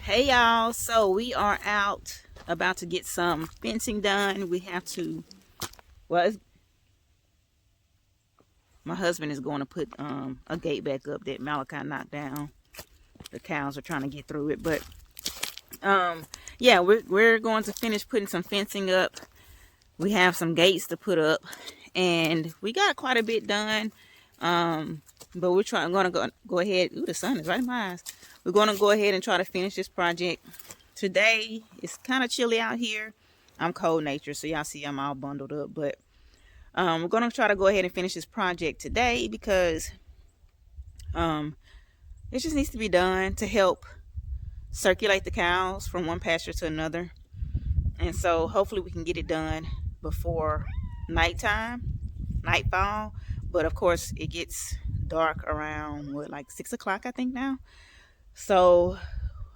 Hey y'all, so we are out about to get some fencing done. We have to, my husband is going to put a gate back up that Malachi knocked down. The cows are trying to get through it, but yeah, we're going to finish putting some fencing up. We have some gates to put up, and we got quite a bit done. But we're going to go ahead. Ooh, the sun is right in my eyes. We're going to go ahead and try to finish this project today. It's kind of chilly out here. I'm cold natured, so y'all see I'm all bundled up. But we're going to try to go ahead and finish this project today because it just needs to be done to help circulate the cows from one pasture to another. And so hopefully we can get it done before nightfall. But of course it gets dark around like 6 o'clock I think now. So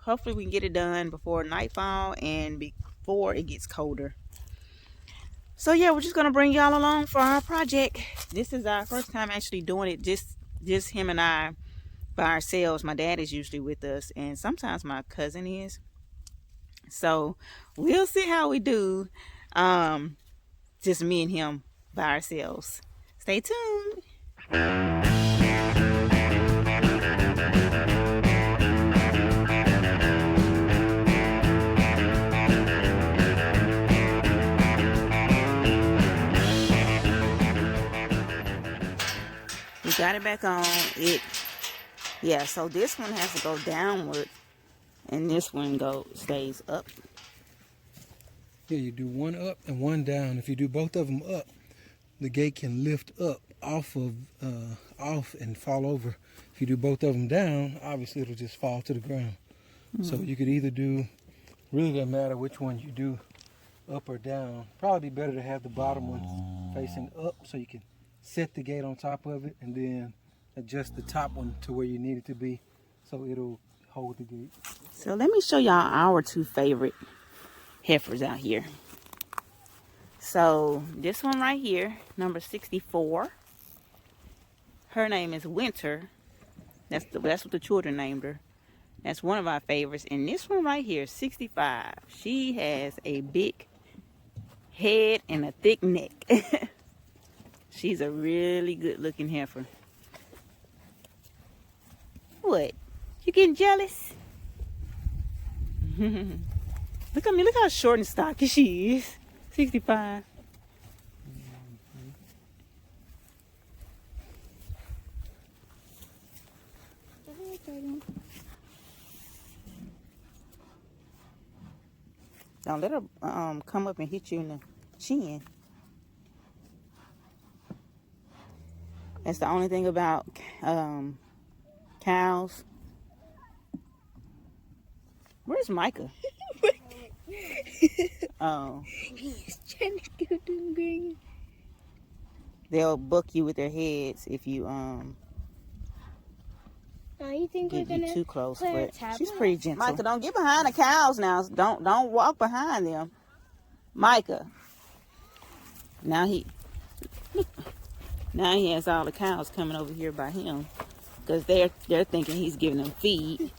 hopefully we can get it done before nightfall and before it gets colder. So yeah, we're just gonna bring y'all along for our project. This is our first time actually doing it, just him and I by ourselves. My dad is usually with us, and sometimes my cousin is. So we'll see how we do. Just me and him by ourselves. Stay tuned. We got it back on. Yeah, so this one has to go downward and this one stays up. Yeah, you do one up and one down. If you do both of them up, the gate can lift up off and fall over. If you do both of them down, obviously it'll just fall to the ground. So you could either do, really doesn't matter which one you do, up or down. Probably be better to have the bottom one facing up so you can set the gate on top of it and then adjust the top one to where you need it to be so it'll hold the gate. So let me show y'all our two favorite heifers out here. So this one right here, number 64, her name is Winter. That's what the children named her. That's one of our favorites. And this one right here, 65, she has a big head and a thick neck. She's a really good looking heifer. What? You getting jealous? Look at me. Look how short and stocky she is. 65. Don't let her come up and hit you in the chin. That's the only thing about cows. Where's Micah? Oh. He's trying to go down green. They'll buck you with their heads if you you think get we're gonna you too close, but tablet? she's pretty gentle. Micah, don't get behind the cows now. Don't walk behind them. Micah. Now he has all the cows coming over here by him because they're thinking he's giving them feed.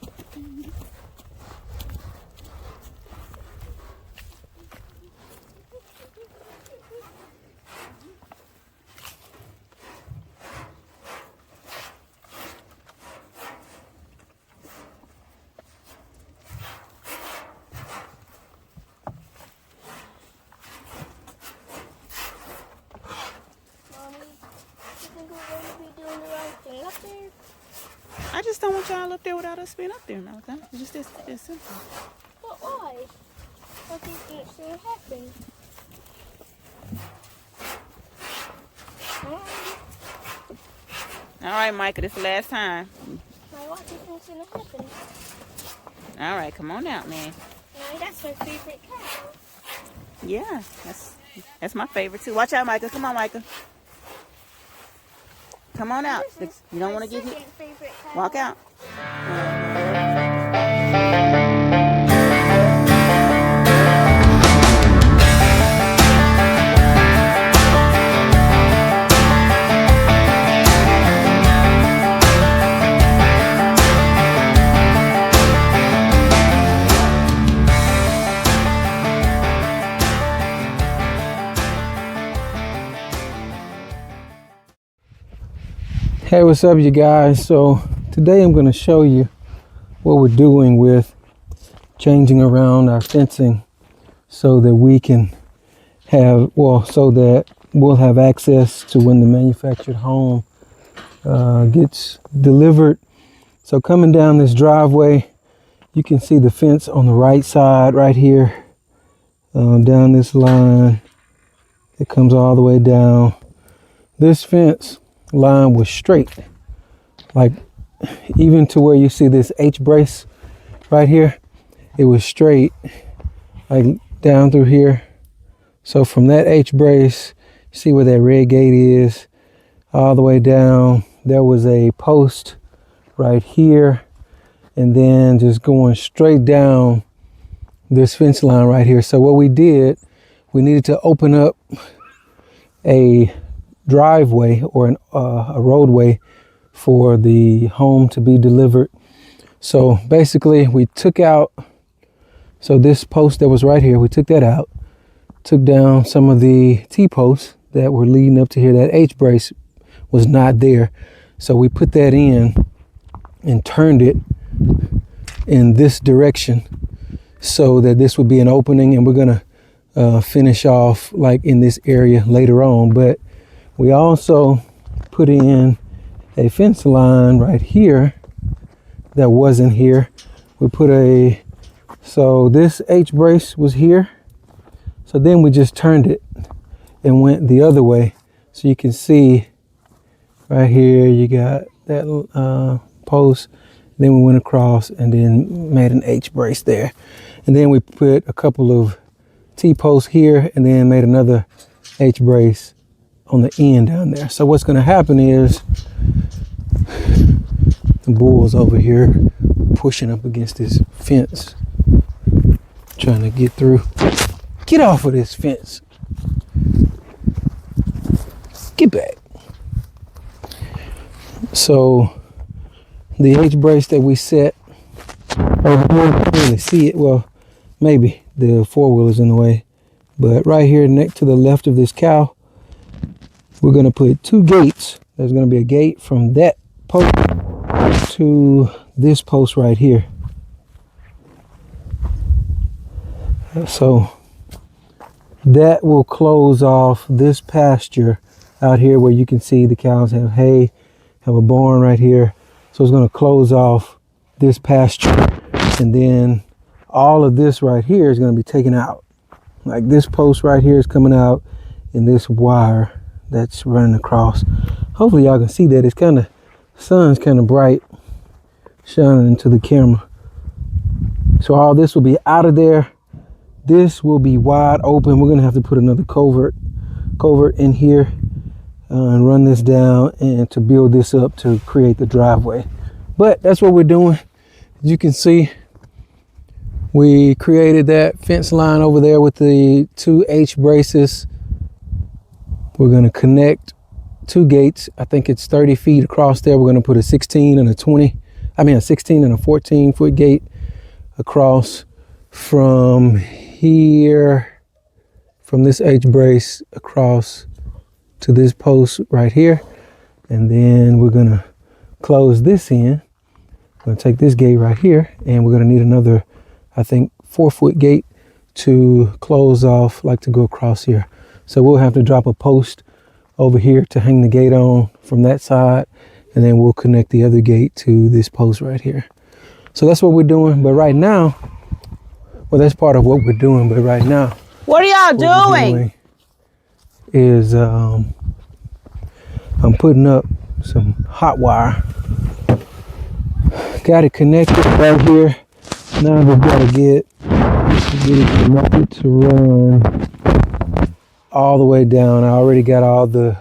I just don't want y'all up there without us being up there, Malachi. It's just that simple. But why? What do you think's gonna happen? All right, Micah, this is the last time. What do you think's gonna happen? All right, come on out, man. That's my favorite cow. Yeah, that's my favorite too. Watch out, Micah. Come on, Micah. Come on out. You don't want to get hit. Walk out. Hey, what's up, you guys? So today I'm going to show you what we're doing with changing around our fencing so that we can have, so that we'll have access to when the manufactured home gets delivered. So coming down this driveway, you can see the fence on the right side right here, down this line. It comes all the way down. This fence line was straight, like even to where you see this H brace right here. It was straight, like down through here. So from that H brace, see where that red gate is, all the way down, there was a post right here, and then just going straight down this fence line right here. So what we did, we needed to open up a driveway or a roadway for the home to be delivered. So basically we took out, so this post that was right here, we took that out, took down some of the T-posts that were leading up to here. That H brace was not there. So we put that in and turned it in this direction so that this would be an opening, and we're gonna finish off like in this area later on. But we also put in a fence line right here that wasn't here. We put so this H brace was here. So then we just turned it and went the other way. So you can see right here, you got that post. Then we went across and then made an H brace there. And then we put a couple of T-posts here and then made another H brace on the end down there. So what's gonna happen is the bull's over here pushing up against this fence, trying to get through. Get off of this fence. Get back. So the H brace that we set, you can't really see it. Well, maybe the four-wheeler's in the way, but right here next to the left of this cow, we're gonna put two gates. There's gonna be a gate from that post to this post right here. So that will close off this pasture out here where you can see the cows have hay, have a barn right here. So it's going to close off this pasture, and then all of this right here is going to be taken out. Like this post right here is coming out, and this wire that's running across. Hopefully y'all can see that. It's kind of, sun's kind of bright shining into the camera. So all this will be out of there. This will be wide open. We're gonna have to put another covert in here and run this down and to build this up to create the driveway. But that's what we're doing. As you can see, we created that fence line over there with the two H braces. We're gonna connect two gates. I think it's 30 feet across there. We're gonna put a 16 and a 14 foot gate across from here, from this H brace across to this post right here. And then we're gonna close this in. We're gonna take this gate right here, and we're gonna need another, I think, 4-foot gate to close off, like to go across here. So we'll have to drop a post over here to hang the gate on from that side, and then we'll connect the other gate to this post right here. So that's what we're doing. But right now, well, that's part of what we're doing. But right now, What are y'all doing? Is I'm putting up some hot wire. Got it connected right here. Now we've got to get it connected to run all the way down. I already got all the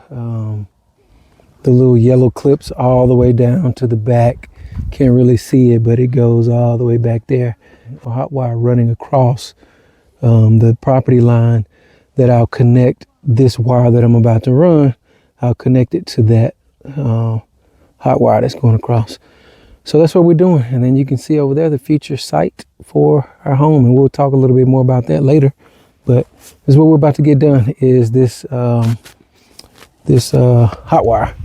little yellow clips all the way down to the back. Can't really see it, but it goes all the way back there. A hot wire running across the property line that I'll connect this wire that I'm about to run. I'll connect it to that hot wire that's going across. So that's what we're doing. And then you can see over there the future site for our home, and we'll talk a little bit more about that later. But this is what we're about to get done, is this hot wire.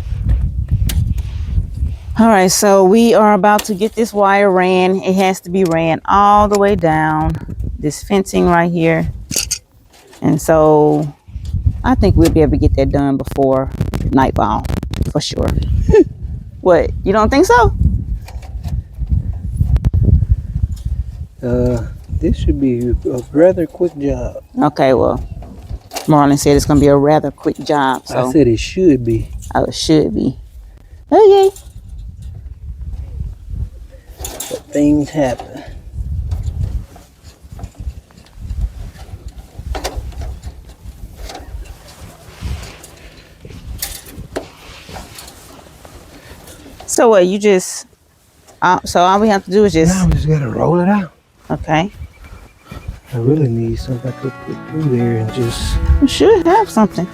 All right, so we are about to get this wire ran. It has to be ran all the way down this fencing right here. And so I think we'll be able to get that done before nightfall for sure. What, you don't think so? This should be a rather quick job. Okay, well, Marlon said it's going to be a rather quick job. So I said it should be. Oh, it should be. Okay. But things happen. So what, you just, so all we have to do is just. Now we just gotta roll it out. Okay. I really need something I could put through there and just. You should have something.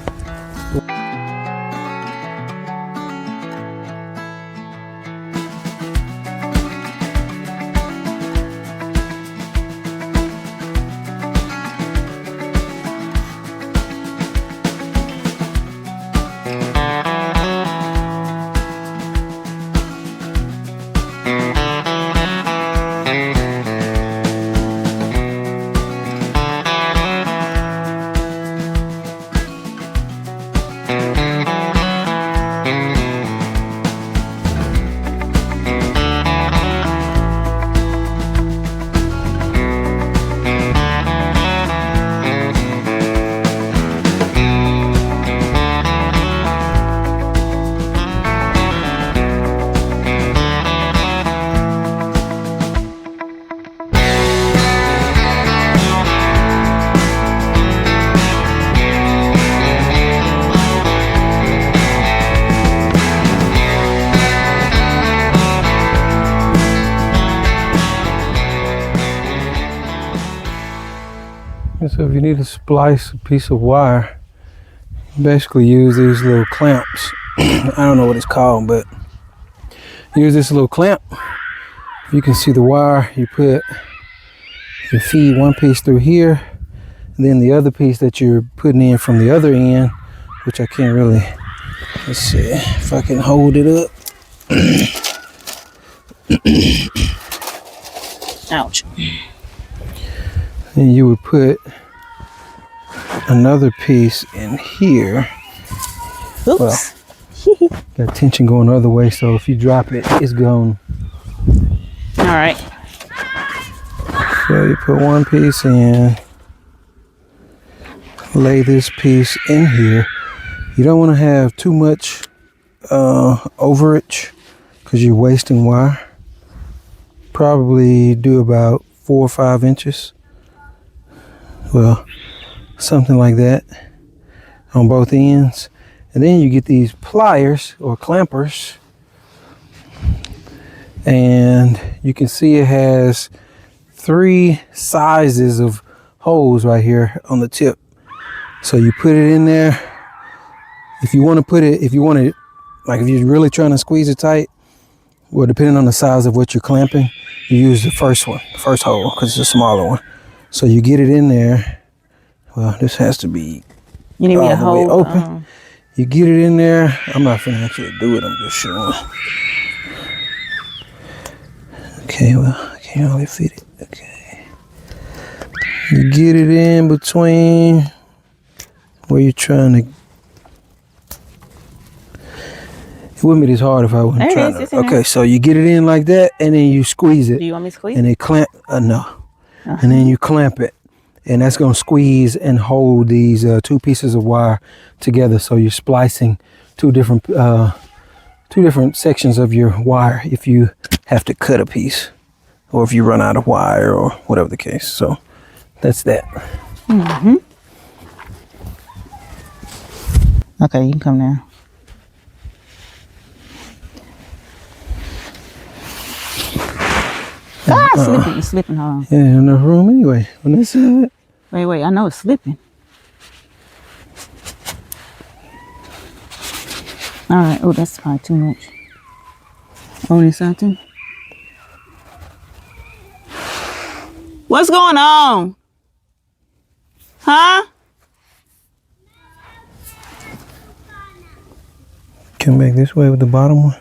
And so if you need to splice a piece of wire, you basically use these little clamps. I don't know what it's called, but use this little clamp. You can see the wire. You feed one piece through here, and then the other piece that you're putting in from the other end, which I can't really, let's see if I can hold it up. Ouch. And you would put another piece in here. Oops. Well, got tension going the other way, so if you drop it, it's gone. All right. So you put one piece in, lay this piece in here. You don't want to have too much overage because you're wasting wire. Probably do about 4 or 5 inches. Well, something like that on both ends. And then you get these pliers or clampers, and you can see it has 3 sizes of holes right here on the tip. So you put it in there. If you want to put it, if you're really trying to squeeze it tight, well, depending on the size of what you're clamping, you use the first hole, because it's a smaller one. So you get it in there. Well, this has to be You need me to hold open. You get it in there. I'm not finna actually do it. I'm just showing. Okay, well, I can't really fit it. Okay. You get it in between where you're trying to. It wouldn't be this hard if I wasn't trying to. Okay, so you get it in like that, and then you squeeze it. Do you want me to squeeze? And it clamp. No. And then you clamp it, and that's gonna squeeze and hold these 2 pieces of wire together. So you're splicing two different sections of your wire if you have to cut a piece, or if you run out of wire, or whatever the case. So that's that. Mm-hmm. Okay, you can come now. Slipping, it's slipping, hold on. Yeah, enough room anyway on this side. Wait, I know it's slipping. All right, oh, that's probably too much. Only something. What's going on? Huh? Come back this way with the bottom one.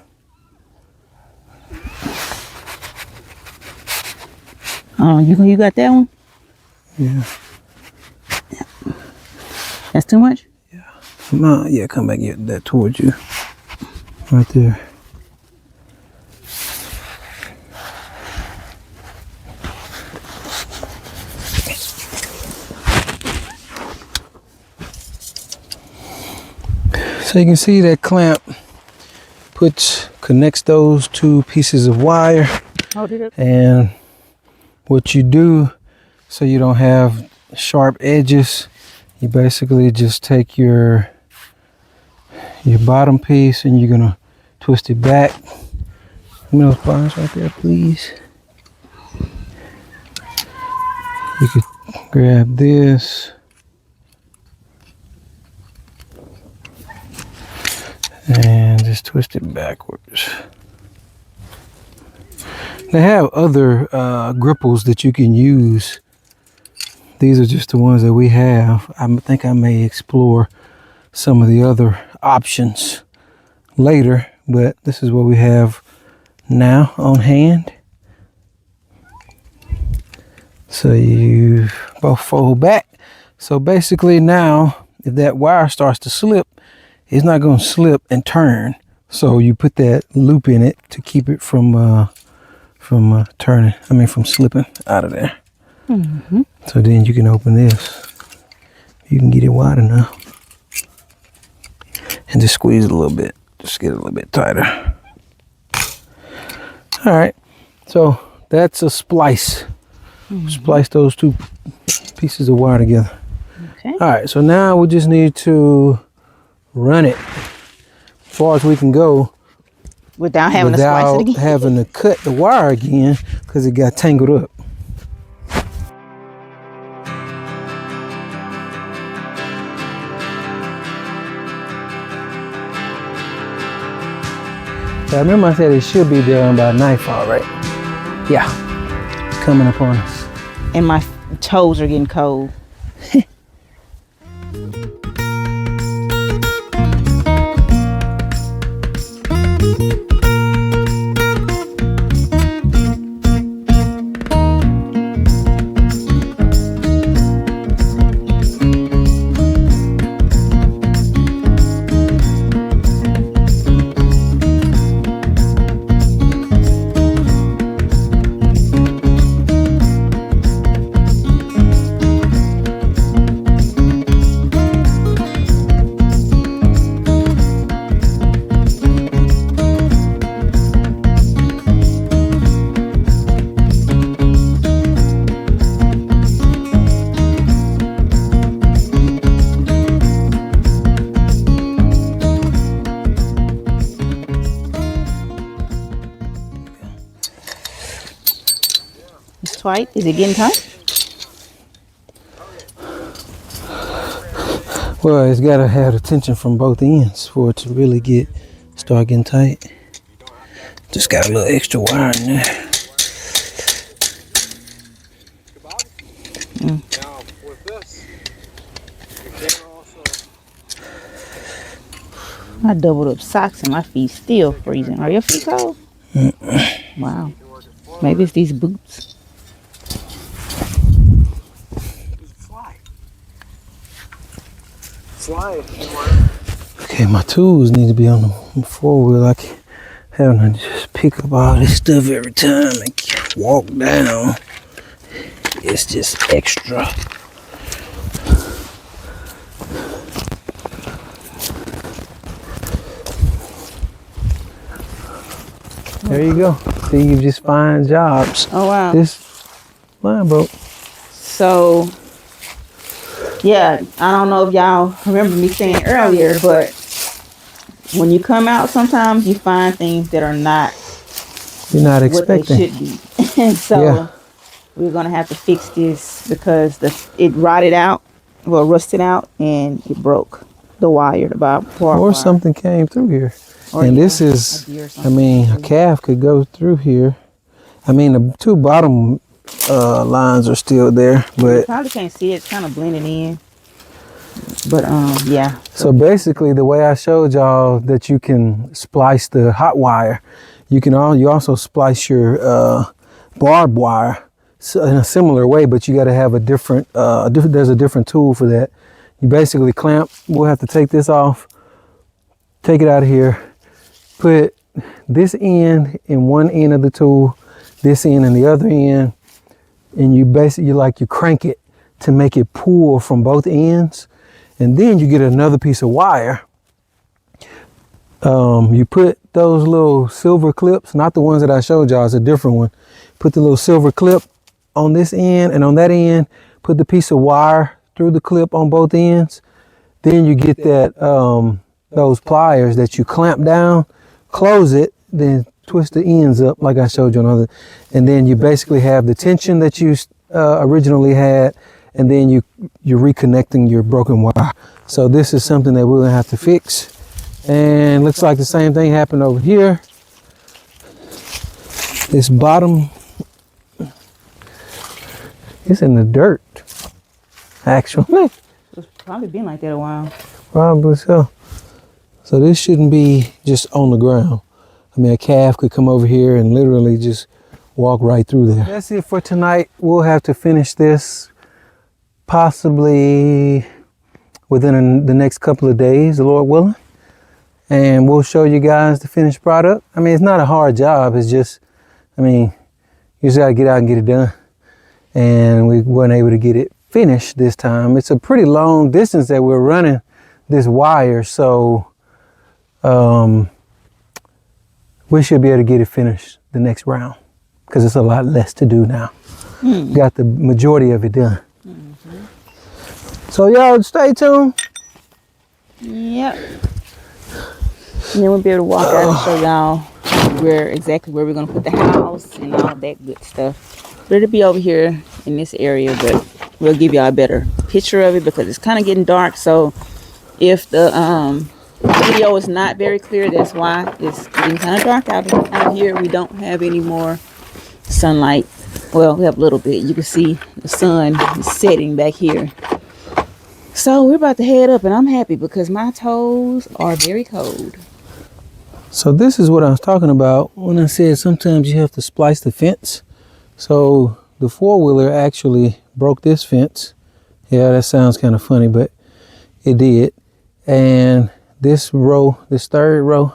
Oh, you got that one? Yeah. That's too much? Come on, yeah, come back and get that towards you. Right there. So you can see that clamp connects those two pieces of wire. Hold it up. And what you do so you don't have sharp edges, you basically just take your bottom piece and you're gonna twist it back. Give me those bars right there, please. You could grab this and just twist it backwards. They have other gripples that you can use. These are just the ones that we have. I think I may explore some of the other options later, but this is what we have now on hand. So you both fold back. So basically now, if that wire starts to slip, it's not going to slip and turn. So you put that loop in it to keep it from slipping out of there. Mm-hmm. So then you can open this. You can get it wide enough. And just squeeze it a little bit. Just get it a little bit tighter. All right. So that's a splice. Mm-hmm. Splice those two pieces of wire together. Okay. All right. So now we just need to run it as far as we can go. Without having to splice it again. Having to cut the wire again because it got tangled up. I remember I said it should be done by nightfall, right? Yeah. Coming upon us. And my toes are getting cold. Tight? Is it getting tight? Well, it's got to have the tension from both ends for it to really start getting tight. Just got a little extra wire in there. I doubled up socks and my feet still freezing. Are your feet cold? Wow. Maybe it's these boots. Okay, my tools need to be on the four-wheel. I can't have to just pick up all this stuff every time and walk down. It's just extra. There you go. See, you just find jobs. Oh, wow. This line broke. So, yeah, I don't know if y'all remember me saying earlier, but when you come out, sometimes you find things that are not you're not expecting. What they should be. And so yeah. We're going to have to fix this because it rotted out, well, rusted out, and it broke the wire, the barbed wire. Or something came through here. Or and this is, a calf could go through here. I mean, the two bottom lines are still there, but you probably can't see it. It's kind of blending in. But yeah. So basically, the way I showed y'all that you can splice the hot wire, you also splice your barbed wire. in a similar way, but you got to have a different, there's a different tool for that. You basically clamp. We'll have to take this off, take it out of here, put this end in one end of the tool, this end in the other end, and you basically you crank it to make it pull from both ends, and then you get another piece of wire. You put those little silver clips, not the ones that I showed y'all, it's a different one. Put the little silver clip on this end, and on that end, put the piece of wire through the clip on both ends. Then you get that those pliers that you clamp down, close it, then twist the ends up like I showed you on other, and then you basically have the tension that you originally had, and then you're reconnecting your broken wire. So this is something that we're gonna have to fix. And looks like the same thing happened over here. This bottom is in the dirt, actually. It's probably been like that a while. Probably so. So this shouldn't be just on the ground. I mean, a calf could come over here and literally just walk right through there. That's it for tonight. We'll have to finish this possibly within the next couple of days, the Lord willing. And we'll show you guys the finished product. I mean, it's not a hard job. It's just, I mean, you just gotta get out and get it done. And we weren't able to get it finished this time. It's a pretty long distance that we're running this wire. So we should be able to get it finished the next round because it's a lot less to do now. Got the majority of it done. So y'all stay tuned. Yep. And then we'll be able to walk out and show y'all exactly where we're gonna put the house and all that good stuff. But it'll be over here in this area, but we'll give y'all a better picture of it because it's kind of getting dark. So if the video is not very clear, that's why it's getting kind of dark out here. We don't have any more sunlight. Well, we have a little bit. You can see the sun is setting back here. So we're about to head up, and I'm happy because my toes are very cold. So this is what I was talking about when I said sometimes you have to splice the fence. So the four-wheeler actually broke this fence. Yeah, that sounds kind of funny, but it did. And this row, this third row,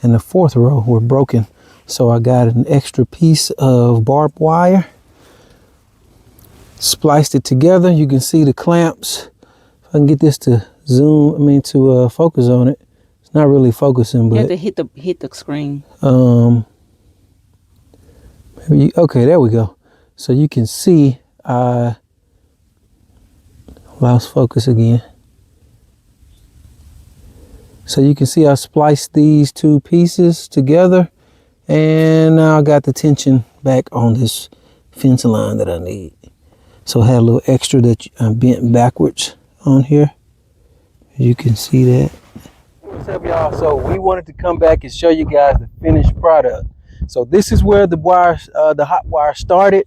and the fourth row were broken. So I got an extra piece of barbed wire, spliced it together. You can see the clamps. If I can get this to zoom, to focus on it. It's not really focusing, but you have to hit the screen. Okay, there we go. So you can see I lost focus again. So you can see I spliced these two pieces together, and now I got the tension back on this fence line that I need. So I had a little extra that I bent backwards on here. You can see that. What's up, y'all? So we wanted to come back and show you guys the finished product. So this is where the wire, the hot wire started.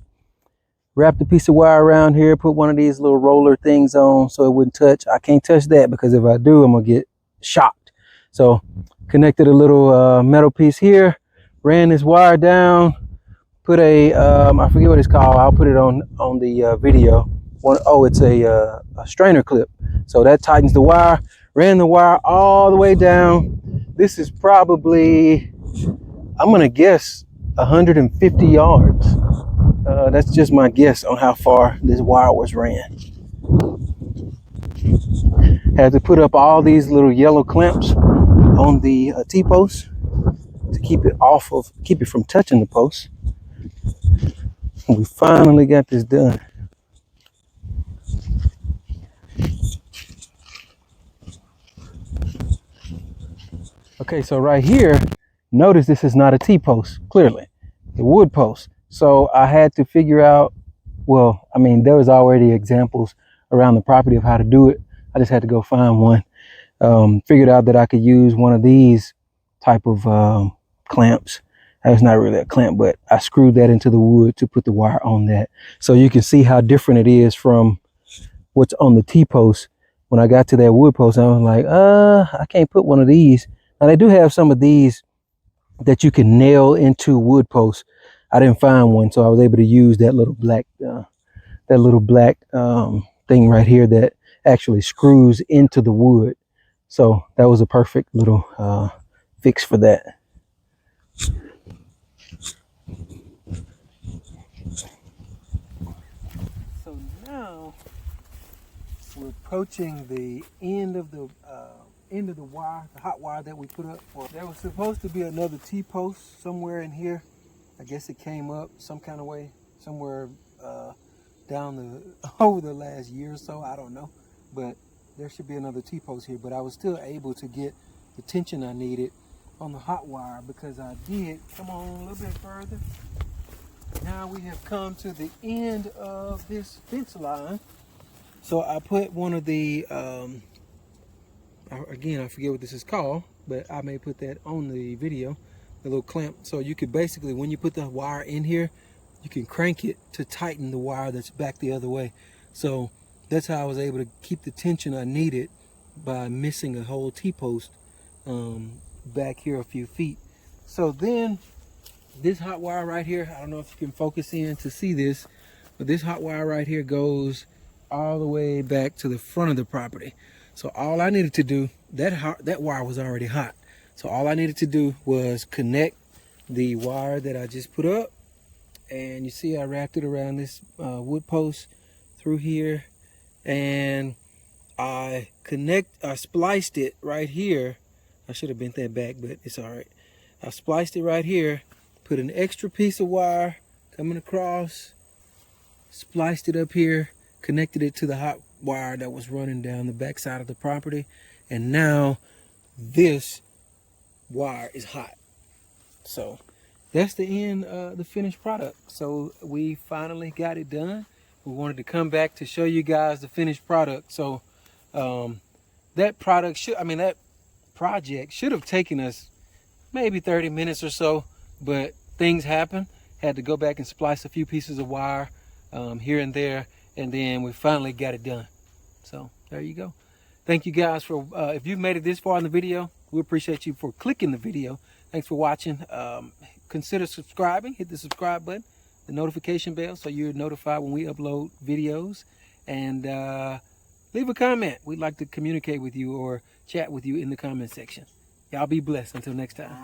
Wrapped a piece of wire around here, put one of these little roller things on so it wouldn't touch. I can't touch that because if I do, I'm gonna get shocked. So connected a little metal piece here, ran this wire down, put a, I forget what it's called. I'll put it on the video. It's a strainer clip. So that tightens the wire. Ran the wire all the way down. This is probably, I'm gonna guess 150 yards. That's just my guess on how far this wire was ran. Had to put up all these little yellow clamps on the T-post to keep it from touching the post. We finally got this done. Okay, so right here, notice this is not a T-post, clearly, a wood post. So I had to figure out, there was already examples around the property of how to do it. I just had to go find one. Figured out that I could use one of these type of clamps. That's not really a clamp, but I screwed that into the wood to put the wire on that. So you can see how different it is from what's on the T-post. When I got to that wood post, I was like, I can't put one of these. Now they do have some of these that you can nail into wood posts. I didn't find one, so I was able to use that little black thing right here that actually screws into the wood. So that was a perfect little fix for that. So now we're approaching the end of the wire, the hot wire that we put up. Well, there was supposed to be another T-post somewhere in here. I guess it came up some kind of way, somewhere over the last year or so. I don't know, but there should be another T-post here. But I was still able to get the tension I needed on the hot wire because I did. Come on a little bit further. Now we have come to the end of this fence line. So I put one of the, again, I forget what this is called, but I may put that on the video, the little clamp. So you could basically, when you put the wire in here, you can crank it to tighten the wire that's back the other way. So that's how I was able to keep the tension I needed by missing a whole T-post back here a few feet. So then this hot wire right here, I don't know if you can focus in to see this, but this hot wire right here goes all the way back to the front of the property. So all I needed to do, that wire was already hot. So all I needed to do was connect the wire that I just put up. And you see I wrapped it around this wood post through here. And I spliced it right here. I should have bent that back, but it's all right. I spliced it right here, put an extra piece of wire coming across, spliced it up here, connected it to the hot wire that was running down the back side of the property. And now this wire is hot. So that's the end of the finished product. So we finally got it done. We wanted to come back to show you guys the finished product. So that project should have taken us maybe 30 minutes or so, but things happen. Had to go back and splice a few pieces of wire here and there, and then we finally got it done. So there you go. Thank you guys for, if you've made it this far in the video, we appreciate you for clicking the video. Thanks for watching. Consider subscribing. Hit the subscribe button, the notification bell, so you're notified when we upload videos. And leave a comment. We'd like to communicate with you or chat with you in the comment section. Y'all be blessed. Until next time.